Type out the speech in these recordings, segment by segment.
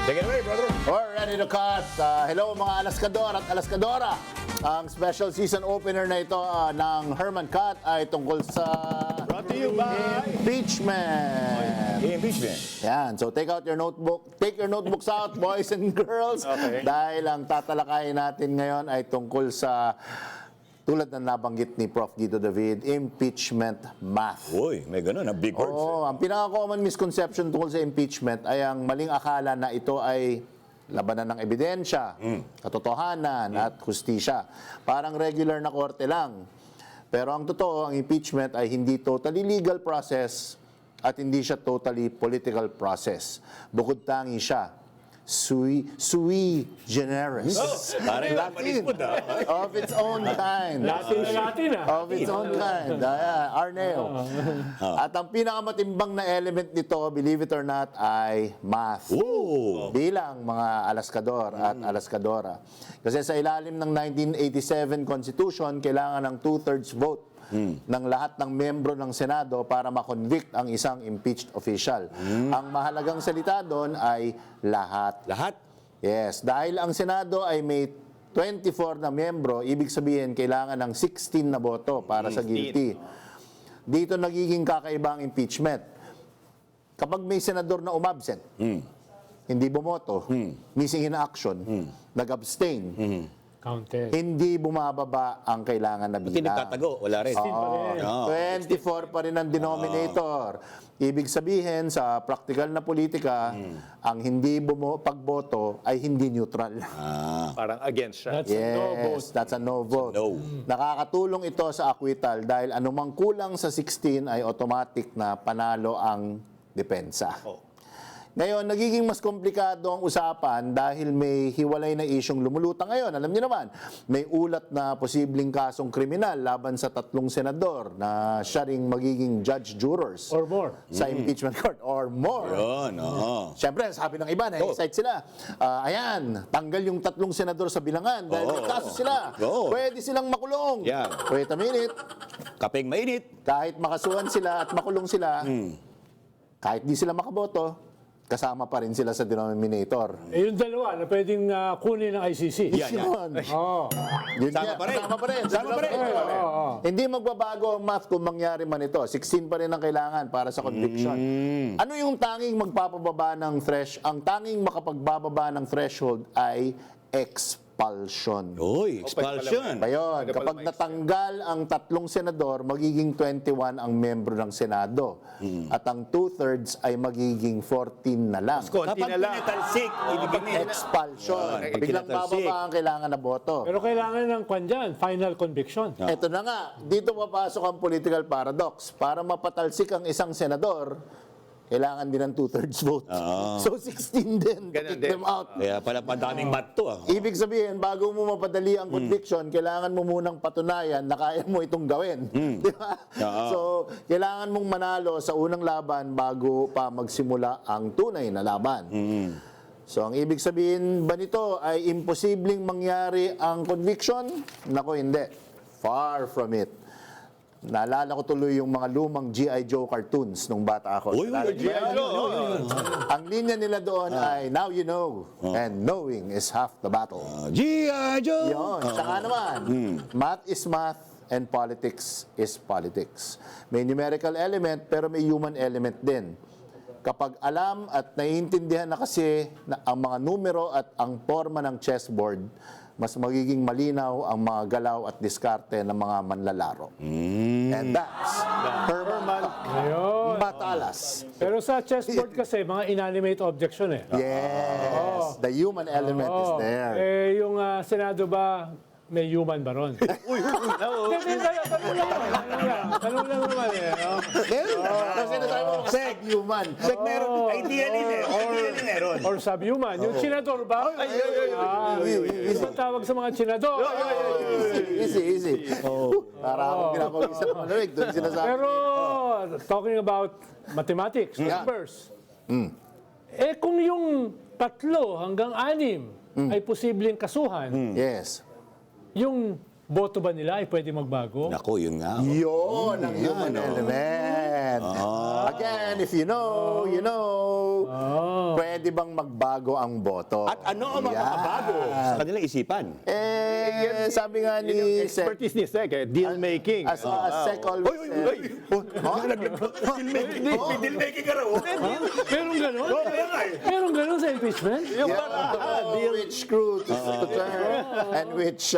Take it away, brother. We're ready to cut. Hello mga Alaskador at Alaskadora. Ang special season opener na ito ng Herman Cut ay tungkol sa Brought to you by impeachment. Impeachment. Yan. So take out your notebook. Take your notebooks out, boys and girls. Okay. Dahil ang tatalakayin natin ngayon ay tungkol sa, tulad ng nabanggit ni Prof. Guido David, impeachment math. Uy, may ganun, big words. Oo, ang pinaka-common misconception tungkol sa impeachment ay ang maling akala na ito ay labanan ng ebidensya, katotohanan at hustisya. Parang regular na korte lang. Pero ang totoo, ang impeachment ay hindi totally legal process at hindi siya totally political process. Bukod tangi siya sui generis. Parang Latin. Of its own kind. Latin Of its own kind. Arneo. At ang pinakamatimbang na element nito, believe it or not, ay math. Ooh. Bilang mga Alaskador at Alaskadora. Kasi sa ilalim ng 1987 Constitution, kailangan ng 2/3 vote ng lahat ng membro ng Senado para makonvict ang isang impeached official. Ang mahalagang salita doon ay lahat. Lahat? Yes, dahil ang Senado ay may 24 na membro, ibig sabihin kailangan ng 16 na boto para sa guilty. Dito nagiging kakaiba ang impeachment. Kapag may senador na umabsent, hindi bumoto, missing in action, nag-abstain, Counted. hindi bumababa ang kailangan na Buti bilang. nagtatago, wala rin. Oo, 24 pa rin ang denominator. Ibig sabihin, sa practical na politika, ang hindi pagboto ay hindi neutral. Parang against siya. That's a no vote. Yes, that's a no vote. No. Nakakatulong ito sa acquittal dahil anumang kulang sa 16 ay automatic na panalo ang depensa. Ngayon, nagiging mas komplikado ang usapan dahil may hiwalay na isyong lumulutang ngayon. Alam niyo naman, may ulat na posibleng kasong kriminal laban sa 3 senador na siya ring magiging judge-jurors Or more. sa impeachment court or more. Yun, oo. Siyempre, sabi ng iba, na-excite sila. Ayan, tanggal yung 3 senador sa bilangan dahil may kaso sila. Pwede silang makulong. Yeah. Wait a minute. Kapeng mainit. Kahit makasuhan sila at makulong sila, kahit di sila makaboto, kasama pa rin sila sa denominator. Eh, yung dalawa na pwedeng kunin ng ICC. Yeah, yeah. Yun. Oo. Yun Sama yan. pa rin. Sama pa rin. Sama pa rin. Hindi magbabago ang math kung mangyari man ito. 16 pa rin ang kailangan para sa conviction. Ano yung tanging magpapababa ng Ang tanging makapagbababa ng threshold ay expulsion. Uy, expulsion. Ayun, kapag natanggal ang 3 senador, magiging 21 ang membro ng Senado. At ang 2/3 ay magiging 14 na lang. Konti Kapag na lang. pinatalsik, ibig Expulsion. Pag Biglang pinatalsik. bababa ang kailangan na boto. Pero kailangan ng kwan dyan, final conviction. Ito na nga, dito papasok ang political paradox. Para mapatalsik ang isang senador, kailangan din ng 2/3 vote. So 16 din, to Ganun kick din. them out. Kaya pala madaming mat to. Ibig sabihin, bago mo mapadali ang conviction, kailangan mo munang patunayan na kaya mo itong gawin. Di ba? So, kailangan mong manalo sa unang laban bago pa magsimula ang tunay na laban. So, ang ibig sabihin ba nito ay imposibleng mangyari ang conviction? Nako, hindi. Far from it. Naalala ko tuloy yung mga lumang G.I. Joe cartoons nung bata ako. Uy, G.I. Joe. Ang linya nila doon ay, now you know, and knowing is half the battle. G.I. Joe. Yun. Saka naman, math is math and politics is politics. May numerical element pero may human element din. Kapag alam at naiintindihan na kasi na ang mga numero at ang forma ng chessboard, mas magiging malinaw ang mga galaw at diskarte ng mga manlalaro. And that's Herman Ayun. Batalas. Pero sa chessboard kasi, mga inanimate objects yun eh. Yes, the human element is Oo. there. Eh, yung Senado ba, may human ba ron? Tanong lang naman eh. No? Kasi nasabi mo, seg human. Check meron. Ideally meron. Or subhuman. Yung senador ba? Isang tawag sa mga senador. Easy. Para akong pinapag-isip ng malamig. Doon sinasabi. Pero, talking about mathematics, Yeah. numbers, eh kung yung 3 hanggang 6 ay posibleng kasuhan, Yes. yung boto ba nila ay pwede magbago? Nako, yun nga. Yun ang human element. Again, if you know, you know. Pwede bang magbago ang boto? At ano ang makakabago sa kanilang isipan? Sabi nga Yun yung ni Sec, expertise ni Sec, deal making. as Sec always said, Deal making ka raw. Merong gano'n? Kaya nga eh. Merong gano'n sa impeachment? Yung which screw to turn and which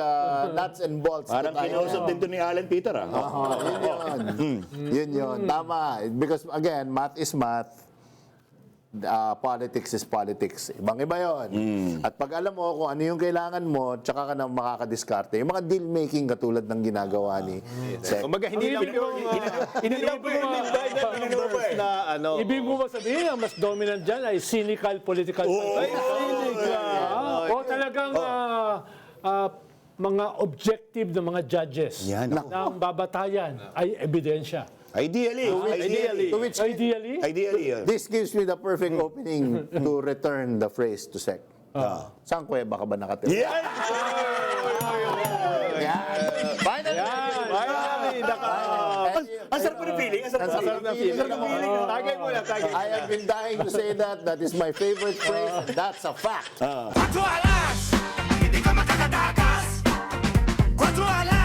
nuts and bolts Parang to tighten. kinausap din to ni Alan Peter, ah. Yun yun. Tama. Because again, math is math. Politics is politics. Ibang-iba yun. At pag alam mo kung ano yung kailangan mo, tsaka ka na makakadiskarte. Yung mga deal-making katulad ng ginagawa ni Sec. Kumbaga, hindi lang po hindi lang po yung na ano. Ibig mo ba sabihin, ang mas dominant dyan ay cynical political Ay, cynical. O talagang mga objective na mga judges Yan, na ang babatayan ay ebidensya. Ideally. To which Ideally, Ideally, this gives me the perfect opening to return the phrase to Sec. Saan kuweba ka ba nakatira? Yan! Finally! Finally, Ang sarap ng feeling. Ang sarap ng feeling. Tagay mo na, tagay. I have been dying to say that. That is my favorite phrase. And that's a fact. Quatro alas, hindi ka makakatakas. Quatro alas.